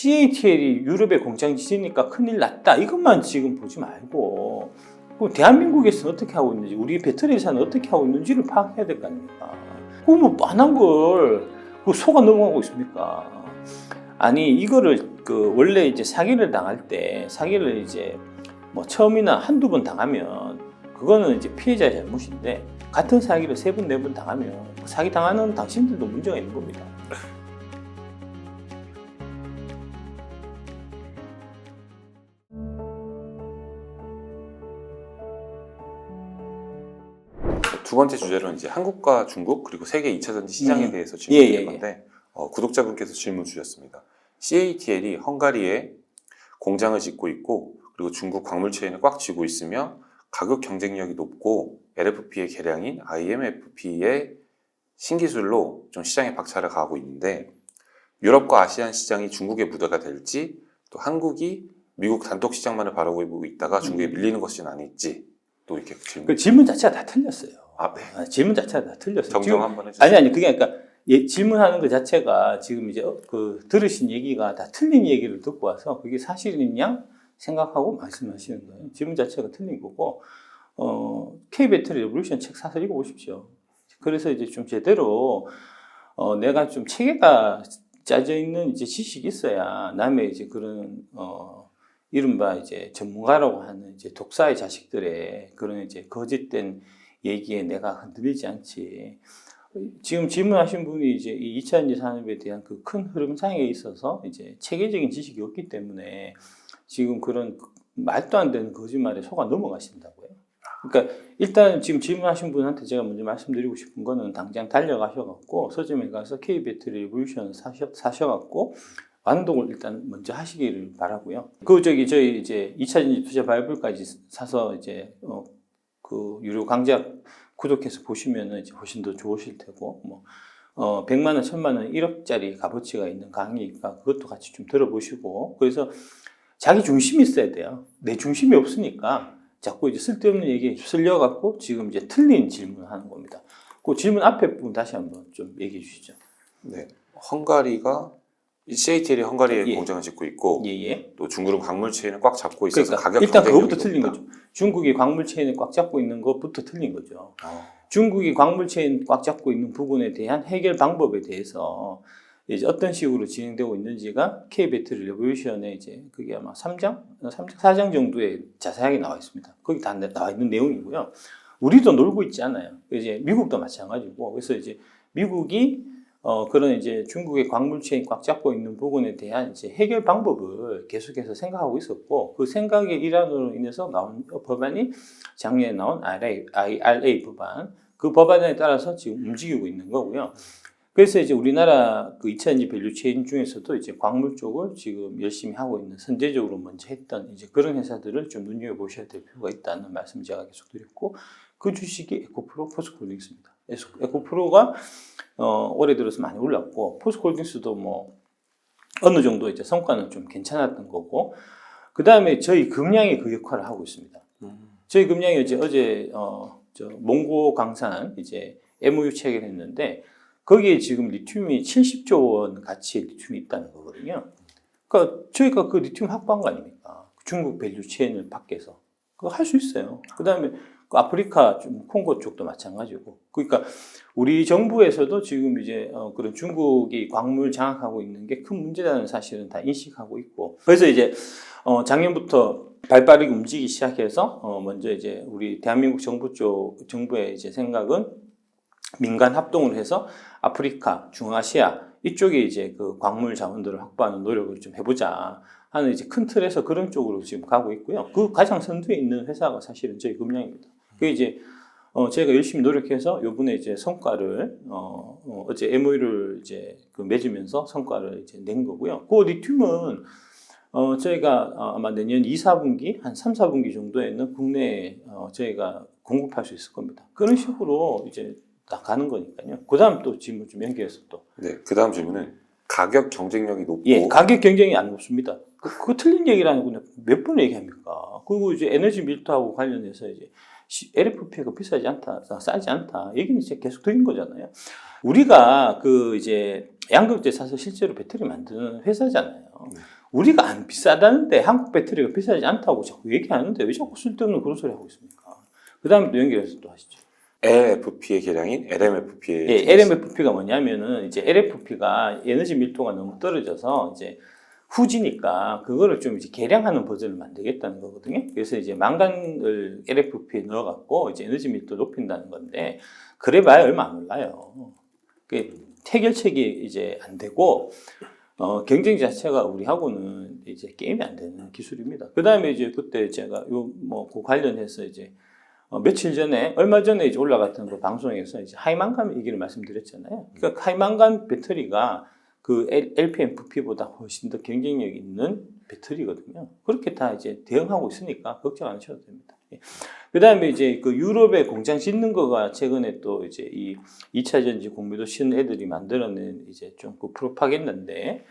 CATL이 유럽에 공장 지으니까 큰일 났다 이것만 지금 보지 말고 대한민국에서 어떻게 하고 있는지 우리 배터리 회사는 어떻게 하고 있는지를 파악해야 될 거 아닙니까? 그거 뭐 뻔한 걸 속아 넘어가고 있습니까? 아니 이거를 원래 이제 사기를 당할 때 사기를 이제 뭐 처음이나 한두 번 당하면 그거는 이제 피해자의 잘못인데 같은 사기를 3번, 4번 당하면 사기 당하는 당신들도 문제가 있는 겁니다. 두 번째 주제로는 이제 한국과 중국 그리고 세계 2차 전지 시장에 대해서 질문 드릴 건데 구독자분께서 질문 주셨습니다. CATL이 헝가리에 공장을 짓고 있고 그리고 중국 광물 체인을 꽉 쥐고 있으며 가격 경쟁력이 높고 LFP의 개량인 IMFP의 신기술로 좀 시장에 박차를 가하고 있는데 유럽과 아시안 시장이 중국의 부도가 될지 또 한국이 미국 단독 시장만을 바라보고 있다가 중국에 밀리는 것은 아닐지 또 이렇게 질문. 그 질문 자체가 다 틀렸어요. 네. 질문 자체가 다 틀렸어요. 정정 한번 해주세요. 아니 그게 그러니까 질문하는 것 자체가 지금 이제 들으신 얘기가 다 틀린 얘기를 듣고 와서 그게 사실이냐 생각하고 말씀하시는 거예요. 질문 자체가 틀린 거고 K-배터리 레볼루션 책 사서 읽어보십시오. 그래서 이제 좀 제대로 내가 좀 체계가 짜져 있는 이제 지식이 있어야 남의 이제 그런 이른바 이제 전문가라고 하는 이제 독사의 자식들의 그런 이제 거짓된 얘기에 내가 흔들리지 않지. 지금 질문하신 분이 이제 이 2차 전지 산업에 대한 그 큰 흐름상에 있어서 이제 체계적인 지식이 없기 때문에 지금 그런 말도 안 되는 거짓말에 속아 넘어가신다고요. 그러니까 일단 지금 질문하신 분한테 제가 먼저 말씀드리고 싶은 거는 당장 달려가셔갖고 서점에 가서 K-배터리 레볼루션 사셔갖고 완독을 일단 먼저 하시기를 바라고요. 저희 이제 2차 전지 투자 바이블까지 사서 이제 그 유료 강좌 구독해서 보시면은 이제 훨씬 더 좋으실 테고 100만 원, 1000만 원, 1억짜리 값어치가 있는 강의니까 그것도 같이 좀 들어보시고 그래서 자기 중심이 있어야 돼요. 내 중심이 없으니까 자꾸 이제 쓸데없는 얘기에 휩쓸려갖고 지금 이제 틀린 질문을 하는 겁니다. 그 질문 앞에 부분 다시 한번 좀 얘기해 주시죠. 네, 헝가리가 CATL이 헝가리에 예. 공장을 짓고 있고 예. 또 중국은 광물 체인을 꽉 잡고 있어서 그러니까 가격 일단 경쟁력이 그것부터 틀린 높다. 거죠. 중국이 광물 체인을 꽉 잡고 있는 것부터 틀린 거죠. 중국이 광물 체인 꽉 잡고 있는 부분에 대한 해결 방법에 대해서 이제 어떤 식으로 진행되고 있는지가 K-배터리 레볼루션에 이제 그게 아마 3장, 4장 정도에 자세하게 나와 있습니다. 거기 다 나와 있는 내용이고요. 우리도 놀고 있지 않아요. 이제 미국도 마찬가지고 그래서 이제 미국이 그런 이제 중국의 광물 체인 꽉 잡고 있는 부분에 대한 이제 해결 방법을 계속해서 생각하고 있었고 그 생각의 일환으로 인해서 나온 법안이 작년에 나온 IRA 법안 그 법안에 따라서 지금 움직이고 있는 거고요. 그래서 이제 우리나라 그 2차 전지 밸류 체인 중에서도 이제 광물 쪽을 지금 열심히 하고 있는 선제적으로 먼저 했던 이제 그런 회사들을 좀 눈여겨 보셔야 될 필요가 있다는 말씀 제가 계속 드렸고 그 주식이 에코프로 포스코홀딩스입니다. 에코프로가 올해 들어서 많이 올랐고 포스코홀딩스도 뭐 어느 정도 이제 성과는 좀 괜찮았던 거고 그 다음에 저희 금양이 그 역할을 하고 있습니다. 저희 금양이 어제 몽고 강산 이제 MOU 체결했는데 거기에 지금 리튬이 70조 원 가치의 리튬이 있다는 거거든요. 그러니까 저희가 그 리튬 확보한 거 아닙니까? 중국 밸류 체인을 밖에서 그거 할 수 있어요. 그 다음에 그 아프리카 콩고 쪽도 마찬가지고. 그러니까 우리 정부에서도 지금 이제 그런 중국이 광물 장악하고 있는 게 큰 문제라는 사실은 다 인식하고 있고. 그래서 이제 작년부터 발빠르게 움직이기 시작해서 먼저 이제 우리 대한민국 정부의 이제 생각은 민간 합동을 해서 아프리카, 중아시아 이쪽에 이제 그 광물 자원들을 확보하는 노력을 좀 해보자 하는 이제 큰 틀에서 그런 쪽으로 지금 가고 있고요. 그 가장 선두에 있는 회사가 사실은 저희 금양입니다. 그 이제 제가 열심히 노력해서 요번에 이제 성과를 어제 MOU를 이제 맺으면서 성과를 이제 낸 거고요. 그 리튬은 저희가 아마 내년 2, 4분기 한 3, 4분기 정도에는 국내에 저희가 공급할 수 있을 겁니다. 그런 식으로 이제 다 가는 거니까요. 그 다음 또 질문 좀 연결해서 또. 네, 그 다음 질문은 가격 경쟁력이 높고. 예, 가격 경쟁이 안 높습니다. 그거 틀린 얘기라는 건 몇 번 얘기합니까? 그리고 이제 에너지 밀도하고 관련해서 이제 LFP가 비싸지 않다, 싸지 않다. 얘기는 이제 계속 드린 거잖아요. 우리가 그 이제 양극재 사서 실제로 배터리 만드는 회사잖아요. 우리가 안 비싸다는데 한국 배터리가 비싸지 않다고 자꾸 얘기하는데 왜 자꾸 쓸데없는 그런 소리 하고 있습니까? 그 다음에 또 연결해서 또 하시죠. LFP의 개량인 LMFP의 예, LMFP가 뭐냐면은 이제 LFP가 에너지 밀도가 너무 떨어져서 이제 후지니까 그거를 좀 이제 개량하는 버전을 만들겠다는 거거든요. 그래서 이제 망간을 LFP에 넣어갖고 이제 에너지 밀도 높인다는 건데 그래봐야 얼마 안 올라요. 그 해결책이 이제 안 되고 경쟁 자체가 우리하고는 이제 게임이 안 되는 기술입니다. 그 다음에 이제 그때 제가 그 관련해서 이제 며칠 전에 얼마 전에 이제 올라갔던 그 방송에서 이제 하이만감 얘기를 말씀드렸잖아요. 그러니까 하이만감 배터리가 그 LPMFP보다 훨씬 더 경쟁력 있는 배터리거든요. 그렇게 다 이제 대응하고 있으니까 걱정 안 하셔도 됩니다. 그 다음에 이제 그 유럽에 공장 짓는 거가 최근에 또 이제 이 2차 전지 공매도 신 애들이 만들어낸 이제 좀 그 프로파간다인데,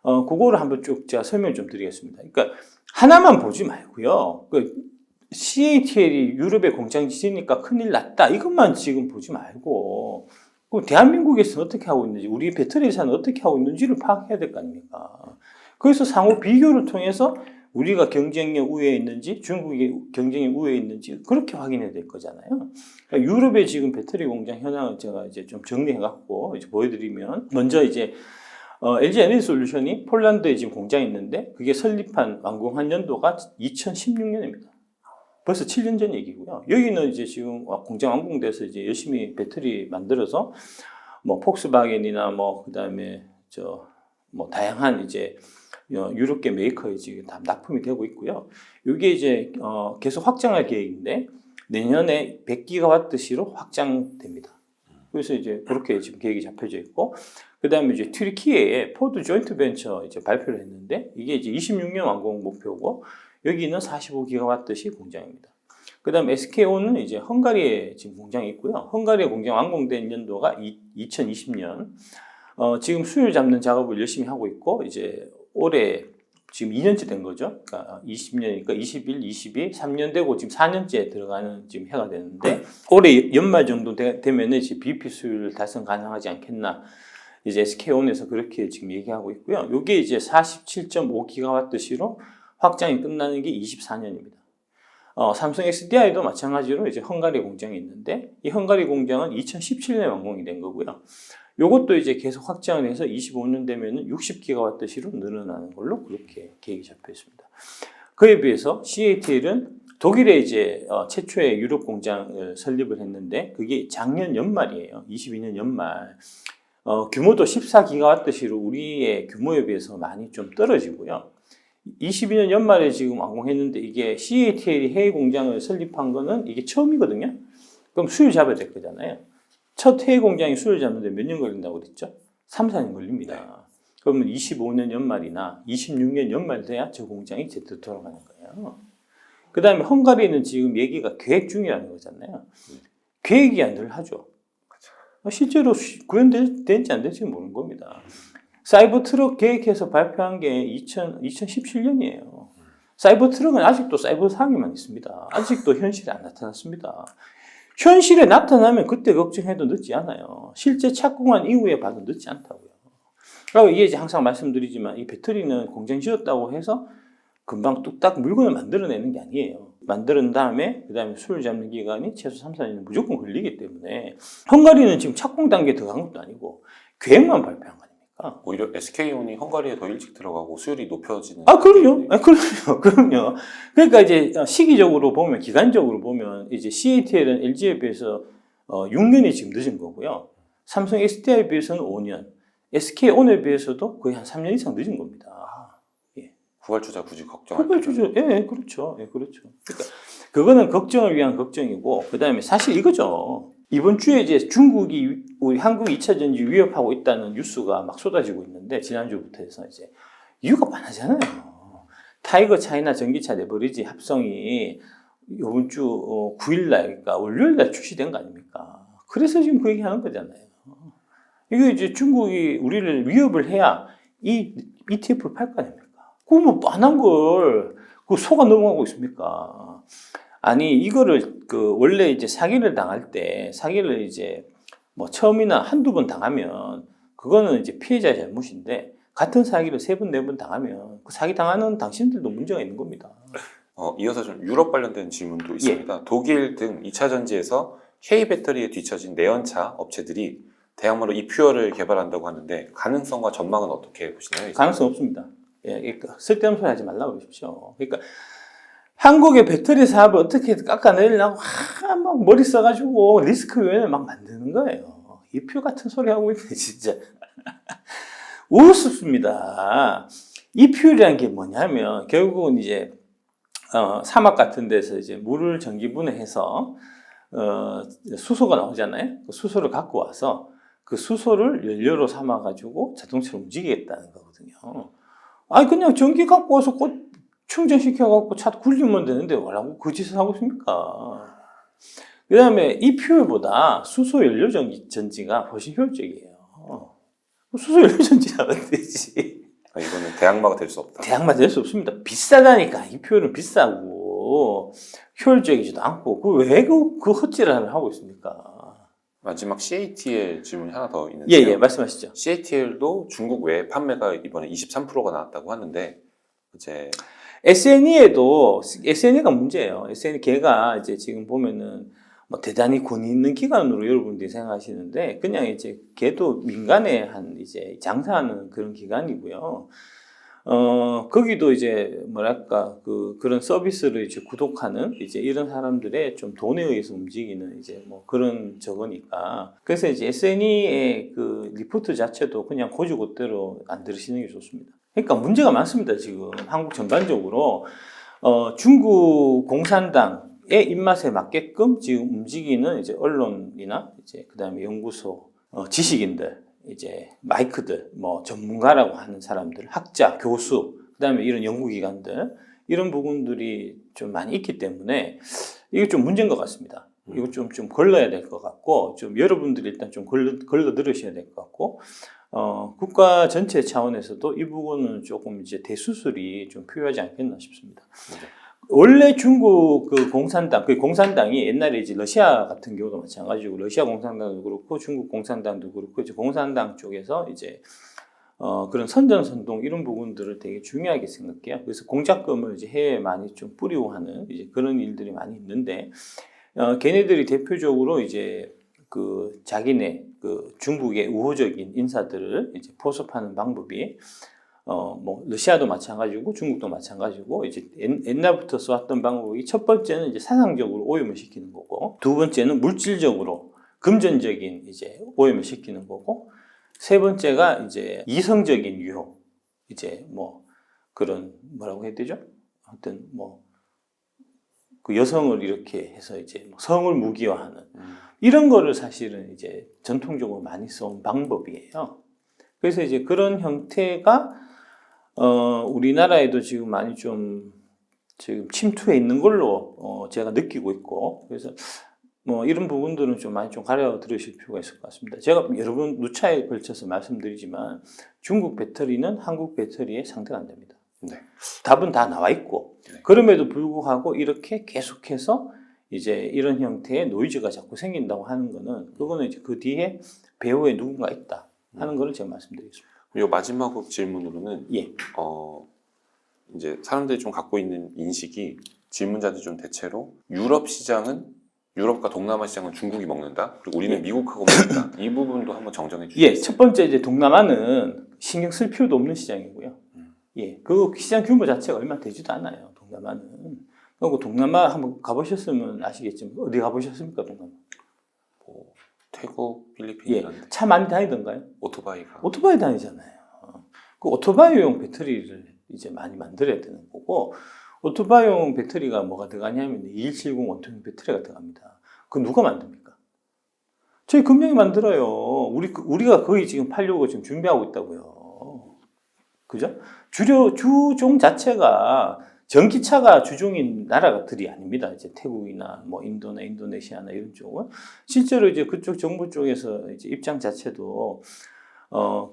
그거를 한번 쭉 제가 설명 좀 드리겠습니다. 그러니까 하나만 보지 말고요. 그 CATL이 유럽에 공장 짓으니까 큰일 났다. 이것만 지금 보지 말고, 그럼 대한민국에서는 어떻게 하고 있는지, 우리 배터리 회사는 어떻게 하고 있는지를 파악해야 될 거 아닙니까? 그래서 상호 비교를 통해서 우리가 경쟁력 우위에 있는지, 중국이 경쟁력 우위에 있는지, 그렇게 확인해야 될 거잖아요. 그러니까 유럽의 지금 배터리 공장 현황을 제가 이제 좀 정리해갖고 이제 보여드리면, 먼저 이제 LG 에너지 솔루션이 폴란드에 지금 공장이 있는데, 그게 설립한, 완공한 연도가 2016년입니다. 벌써 7년 전 얘기고요. 여기는 이제 지금 공장 완공돼서 이제 열심히 배터리 만들어서 뭐 폭스바겐이나 뭐 그다음에 다양한 이제 유럽계 메이커에 지금 다 납품이 되고 있고요. 이게 이제 계속 확장할 계획인데 내년에 100기가와트시로 확장됩니다. 그래서 이제 그렇게 지금 계획이 잡혀져 있고, 그다음에 이제 튀르키예에 포드 조인트 벤처 이제 발표를 했는데 이게 이제 26년 완공 목표고. 여기는 45기가와트시 공장입니다. 그 다음 SKO는 이제 헝가리에 지금 공장이 있고요. 헝가리에 공장 완공된 연도가 2020년. 지금 수율 잡는 작업을 열심히 하고 있고, 이제 올해 지금 2년째 된 거죠. 그러니까 20년이니까 21, 22, 3년 되고 지금 4년째 들어가는 지금 해가 되는데, 올해 연말 정도 되면은 이제 BP 수율 달성 가능하지 않겠나. 이제 SK온에서 그렇게 지금 얘기하고 있고요. 이게 이제 47.5기가와트시로 확장이 끝나는 게 24년입니다. 삼성 SDI도 마찬가지로 이제 헝가리 공장이 있는데 이 헝가리 공장은 2017년에 완공이 된 거고요. 요것도 이제 계속 확장을 해서 25년 되면은 60기가와트시로 늘어나는 걸로 그렇게 계획이 잡혀 있습니다. 그에 비해서 CATL은 독일에 이제 최초의 유럽 공장을 설립을 했는데 그게 작년 연말이에요. 22년 연말. 규모도 14기가와트시로 우리의 규모에 비해서 많이 좀 떨어지고요. 22년 연말에 지금 완공했는데 이게 CATL이 해외 공장을 설립한 거는 이게 처음이거든요. 그럼 수율 잡아야 될 거잖아요. 첫 해외 공장이 수율 잡는데 몇 년 걸린다고 그랬죠? 3, 4년 걸립니다. 네. 그러면 25년 연말이나 26년 연말 돼야 저 공장이 제대로 돌아가는 거예요. 그 다음에 헝가리는 지금 얘기가 계획 중이라는 거잖아요. 계획이 안 늘 하죠. 실제로 구현된지 안 될지 모르는 겁니다. 사이버 트럭 계획해서 발표한 게 2017년이에요. 사이버 트럭은 아직도 사이버 사항에만 있습니다. 아직도 현실에 안 나타났습니다. 현실에 나타나면 그때 걱정해도 늦지 않아요. 실제 착공한 이후에 봐도 늦지 않다고요. 그리고 이게 이제 항상 말씀드리지만 이 배터리는 공장 지었다고 해서 금방 뚝딱 물건을 만들어내는 게 아니에요. 만드는 다음에 그 다음에 수율 잡는 기간이 최소 3, 4년 무조건 걸리기 때문에 헝가리는 지금 착공 단계에 들어간 것도 아니고 계획만 발표한 거 아닙니까? 오히려 SK온이 헝가리에 더 일찍 들어가고 수율이 높여지는. 그럼요. 그럼요. 그러니까 이제 시기적으로 보면, 기간적으로 보면 이제 CATL은 LG에 비해서 6년이 지금 늦은 거고요. 삼성 SDI에 비해서는 5년, SK온에 비해서도 거의 한 3년 이상 늦은 겁니다. 후발주자 굳이 걱정. 후발주자, 그렇죠. 그렇죠. 그러니까 그거는 걱정을 위한 걱정이고, 그 다음에 사실 이거죠. 이번 주에 이제 중국이 우리 한국 2차 전지 위협하고 있다는 뉴스가 막 쏟아지고 있는데, 지난주부터 해서 이제 이유가 많아잖아요. 타이거 차이나 전기차 레버리지 합성이 이번 주 9일날, 그러니까 월요일날 출시된 거 아닙니까? 그래서 지금 그 얘기 하는 거잖아요. 이게 이제 중국이 우리를 위협을 해야 이 ETF를 팔 거 아닙니까? 그거 뭐 뻔한 걸, 그 속아 넘어가고 있습니까? 아니, 이거를 원래 이제 사기를 당할 때, 사기를 이제 뭐 처음이나 한두 번 당하면, 그거는 이제 피해자의 잘못인데, 같은 사기를 3번, 4번 당하면 그 사기 당하는 당신들도 문제가 있는 겁니다. 이어서 좀 유럽 관련된 질문도 있습니다. 독일 등 2차 전지에서 K 배터리에 뒤처진 내연차 업체들이 대항마로 이퓨어를 개발한다고 하는데 가능성과 전망은 어떻게 보시나요? 가능성 없습니다. 예, 그러니까 쓸데없는 소리 하지 말라고 그러십시오. 그러니까 한국의 배터리 사업을 어떻게 깎아내리려고 막 머리 써가지고 리스크위원회를 막 만드는 거예요. 이표 같은 소리 하고 있네 진짜. 우습습니다. 이퓨라는 게 뭐냐면 결국은 이제 사막 같은 데서 이제 물을 전기분해해서 수소가 나오잖아요. 그 수소를 갖고 와서 그 수소를 연료로 삼아가지고 자동차를 움직이겠다는 거거든요. 아니 그냥 전기 갖고 와서 곧 충전시켜갖고 차 굴리면 되는데 뭐라고 그 짓을 하고 있습니까? 그 다음에 이 퓨얼보다 수소 연료 전지가 훨씬 효율적이에요. 수소 연료 전지는 안 되지. 이거는 대항마가 될 수 없다. 대항마 될 수 없습니다. 비싸다니까. 이 퓨얼은 비싸고 효율적이지도 않고 왜 그 헛질을 하고 있습니까? 마지막 CATL 질문이 하나 더 있는데요. 예, 말씀하시죠. CATL도 중국 외 판매가 이번에 23%가 나왔다고 하는데 이제 SNE가 문제예요. SNE 걔가 이제 지금 보면은 뭐 대단히 권위 있는 기관으로 여러분들이 생각하시는데 그냥 이제 걔도 민간에 한 이제 장사하는 그런 기관이고요. 거기도 이제 뭐랄까 그런 서비스를 이제 구독하는 이제 이런 사람들의 좀 돈에 의해서 움직이는 이제 뭐 그런 저거니까. 그래서 이제 SNE의 그 리포트 자체도 그냥 고지고대로 안 들으시는 게 좋습니다. 그러니까 문제가 많습니다. 지금 한국 전반적으로 중국 공산당의 입맛에 맞게끔 지금 움직이는 이제 언론이나 이제 그다음에 연구소 지식인들. 이제 마이크들, 뭐 전문가라고 하는 사람들, 학자, 교수, 그다음에 이런 연구기관들 이런 부분들이 좀 많이 있기 때문에 이게 좀 문제인 것 같습니다. 이거 좀 걸러야 될 것 같고, 좀 여러분들이 일단 좀 걸러 들으셔야 될 것 같고, 국가 전체 차원에서도 이 부분은 조금 이제 대수술이 좀 필요하지 않겠나 싶습니다. 원래 중국 그 공산당이 옛날에 이제 러시아 같은 경우도 마찬가지고 러시아 공산당도 그렇고 중국 공산당도 그렇고 이제 공산당 쪽에서 이제 그런 선전선동 이런 부분들을 되게 중요하게 생각해요. 그래서 공작금을 이제 해외에 많이 좀 뿌리고 하는 이제 그런 일들이 많이 있는데 걔네들이 대표적으로 이제 그 자기네 그 중국의 우호적인 인사들을 이제 포섭하는 방법이 뭐 러시아도 마찬가지고 중국도 마찬가지고 이제 옛날부터 써왔던 방법이 첫 번째는 이제 사상적으로 오염을 시키는 거고 두 번째는 물질적으로 금전적인 이제 오염을 시키는 거고 세 번째가 이제 이성적인 유혹 이제 뭐 그런 뭐라고 해야 되죠? 하여튼 뭐 그 여성을 이렇게 해서 이제 성을 무기화하는 이런 거를 사실은 이제 전통적으로 많이 써온 방법이에요. 그래서 이제 그런 형태가 우리나라에도 지금 많이 좀 지금 침투해 있는 걸로 제가 느끼고 있고 그래서 뭐 이런 부분들은 좀 많이 좀 가려 들으실 필요가 있을 것 같습니다. 제가 여러분 누차에 걸쳐서 말씀드리지만 중국 배터리는 한국 배터리에 상대가 안 됩니다. 네. 답은 다 나와 있고 네. 그럼에도 불구하고 이렇게 계속해서 이제 이런 형태의 노이즈가 자꾸 생긴다고 하는 거는 그거는 이제 그 뒤에 배후에 누군가 있다 하는 거를 제가 말씀드리겠습니다. 이 마지막 질문으로는 예. 이제 사람들이 좀 갖고 있는 인식이 질문자들이 좀 대체로 유럽과 동남아 시장은 중국이 먹는다. 그리고 우리는 예. 미국하고 먹는다. 이 부분도 한번 정정해 주시죠. 예, 첫 번째 이제 동남아는 신경 쓸 필요도 없는 시장이고요. 예, 그 시장 규모 자체가 얼마 되지도 않아요. 동남아는. 그리고 동남아 한번 가보셨으면 아시겠지만 어디 가보셨습니까, 동남아? 뭐 태국, 필리핀 예, 이런데 차 많이 다니던가요? 오토바이 다니잖아요. 그 오토바이용 배터리를 이제 많이 만들어야 되는 거고 오토바이용 배터리가 뭐가 들어가냐면 2170 원통형 배터리가 들어갑니다. 그거 누가 만듭니까? 저희 금명이 만들어요. 우리가 거의 지금 팔려고 지금 준비하고 있다고요. 그죠? 주종 자체가 전기차가 주종인 나라들이 아닙니다. 이제 태국이나 뭐 인도네시아나 이런 쪽은 실제로 이제 그쪽 정부 쪽에서 이제 입장 자체도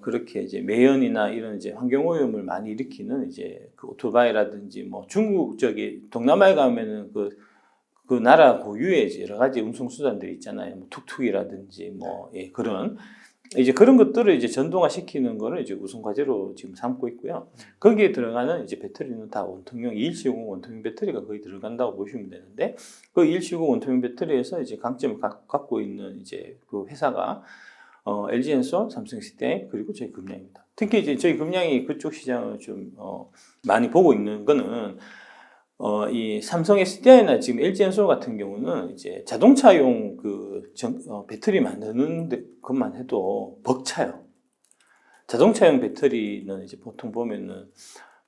그렇게 이제 매연이나 이런 이제 환경 오염을 많이 일으키는 이제 그 오토바이라든지 뭐 중국 동남아에 가면은 그 나라 고유의 이제 여러 가지 운송 수단들이 있잖아요. 뭐 툭툭이라든지 뭐 예, 그런 이제 그런 것들을 이제 전동화 시키는 거를 이제 우선 과제로 지금 삼고 있고요. 거기에 들어가는 이제 배터리는 다 원통형 2170 원통형 배터리가 거의 들어간다고 보시면 되는데, 그 2170 원통형 배터리에서 이제 강점을 갖고 있는 이제 그 회사가 LG엔솔, 삼성 SDI 그리고 저희 금량입니다. 특히 이제 저희 금량이 그쪽 시장을 좀 많이 보고 있는 거는 이 삼성 SDI나 지금 LG엔솔 같은 경우는 이제 자동차용 배터리 만드는 것만 해도 벅차요. 자동차용 배터리는 이제 보통 보면은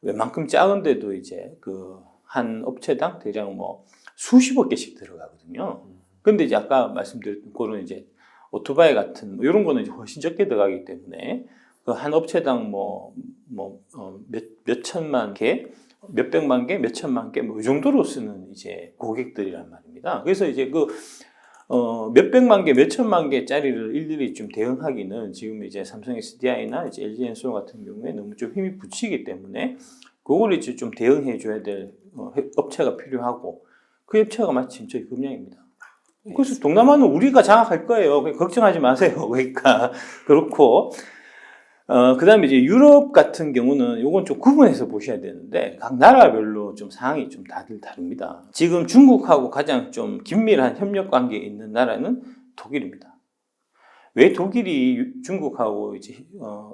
웬만큼 작은데도 이제 한 업체당 대략 뭐 수십억 개씩 들어가거든요. 근데 이제 아까 말씀드렸던 그런 이제 오토바이 같은 이런 거는 이제 훨씬 적게 들어가기 때문에 한 업체당 몇 천만 개, 몇 백만 개, 몇 천만 개, 이 정도로 쓰는 이제 고객들이란 말입니다. 그래서 이제 몇 백만 개, 몇 천만 개짜리를 일일이 좀 대응하기는 지금 이제 삼성 SDI나 이제 LG엔솔 같은 경우에 너무 좀 힘이 붙이기 때문에 그걸 이제 좀 대응해 줘야 될 업체가 필요하고, 그 업체가 마침 저희 금량입니다. 그래서 동남아는 우리가 장악할 거예요. 걱정하지 마세요. 그러니까 그렇고. 그 다음에 이제 유럽 같은 경우는 요건 좀 구분해서 보셔야 되는데, 각 나라별로 좀 상황이 좀 다들 다릅니다. 지금 중국하고 가장 좀 긴밀한 협력 관계에 있는 나라는 독일입니다. 왜 독일이 중국하고 이제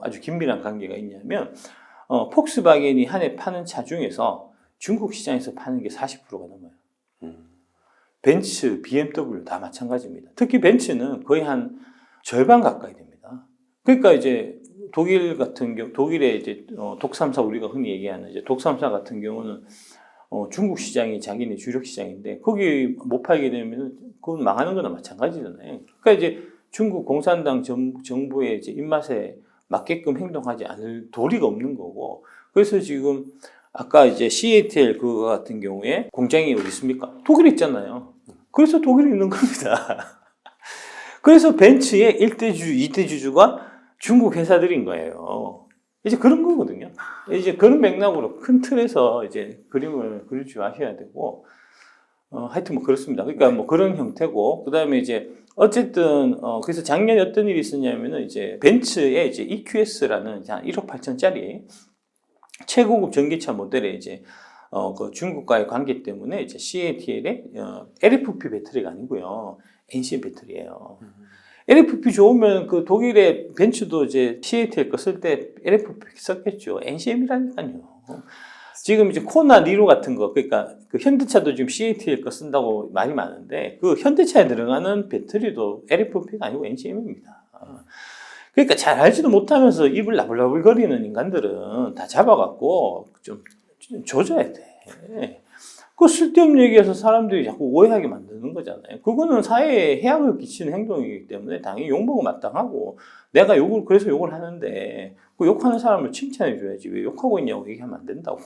아주 긴밀한 관계가 있냐면, 폭스바겐이 한 해 파는 차 중에서 중국 시장에서 파는 게 40%가 넘어요. 벤츠, BMW 다 마찬가지입니다. 특히 벤츠는 거의 한 절반 가까이 됩니다. 그러니까 이제 독일 같은 경우, 독일의 이제 독3사, 우리가 흔히 얘기하는 이제 독3사 같은 경우는 중국 시장이 자기네 주력 시장인데 거기 못 팔게 되면 그건 망하는 거나 마찬가지잖아요. 그러니까 이제 중국 공산당 정부의 이제 입맛에 맞게끔 행동하지 않을 도리가 없는 거고, 그래서 지금 아까 이제 CATL 그거 같은 경우에 공장이 어디 있습니까? 독일에 있잖아요. 그래서 독일에 있는 겁니다. 그래서 벤츠의 1대 주주, 2대 주주가 중국 회사들인 거예요. 이제 그런 거거든요. 이제 그런 맥락으로 큰 틀에서 이제 그림을 그릴 줄 아셔야 되고, 하여튼 뭐 그렇습니다. 그러니까 뭐 그런 형태고, 그 다음에 이제 어쨌든 그래서 작년에 어떤 일이 있었냐면은 이제 벤츠의 이제 EQS라는 한 1억 8천짜리 최고급 전기차 모델에 이제 그 중국과의 관계 때문에 이제 CATL의 LFP 배터리가 아니고요, NCM 배터리예요. LFP 좋으면 그 독일의 벤츠도 이제 CATL 거 쓸 때 LFP 썼겠죠. NCM이라니까요. 지금 이제 코나 니로 같은 거, 그러니까 그 현대차도 지금 CATL 거 쓴다고 말이 많은데, 그 현대차에 들어가는 배터리도 LFP가 아니고 NCM입니다. 그러니까 잘 알지도 못하면서 입을 나불나불 거리는 인간들은 다 잡아갖고 좀 조져야 돼. 그 쓸데없는 얘기해서 사람들이 자꾸 오해하게 만드는 거잖아요. 그거는 사회에 해악을 끼치는 행동이기 때문에 당연히 욕먹어 마땅하고, 내가 그래서 욕을 하는데 그 욕하는 사람을 칭찬해 줘야지 왜 욕하고 있냐고 얘기하면 안 된다고.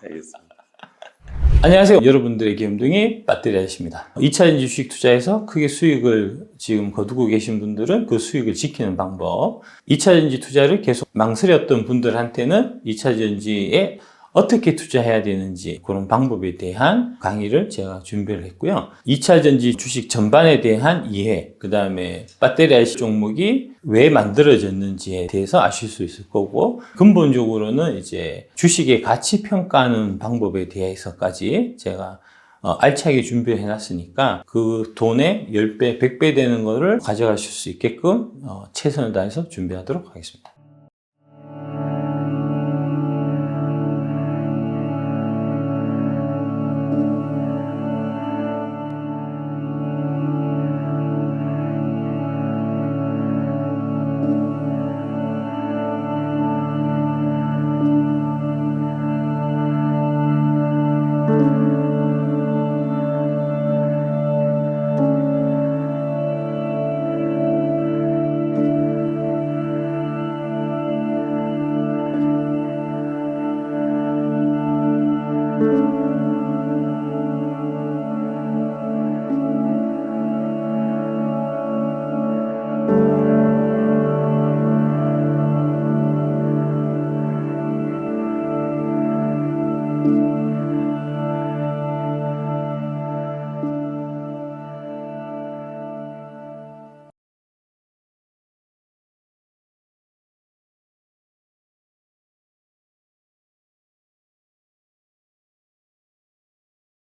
알겠습니다. 안녕하세요. 여러분들의 귀염둥이 배터리 아저씨입니다. 2차전지 주식 투자에서 크게 수익을 지금 거두고 계신 분들은 그 수익을 지키는 방법, 2차전지 투자를 계속 망설였던 분들한테는 2차전지에 어떻게 투자해야 되는지 그런 방법에 대한 강의를 제가 준비를 했고요. 2차전지 주식 전반에 대한 이해, 그 다음에 배터리 IC 종목이 왜 만들어졌는지에 대해서 아실 수 있을 거고, 근본적으로는 이제 주식의 가치 평가하는 방법에 대해서까지 제가 알차게 준비해 놨으니까 그 돈의 10배, 100배 되는 거를 가져가실 수 있게끔 최선을 다해서 준비하도록 하겠습니다.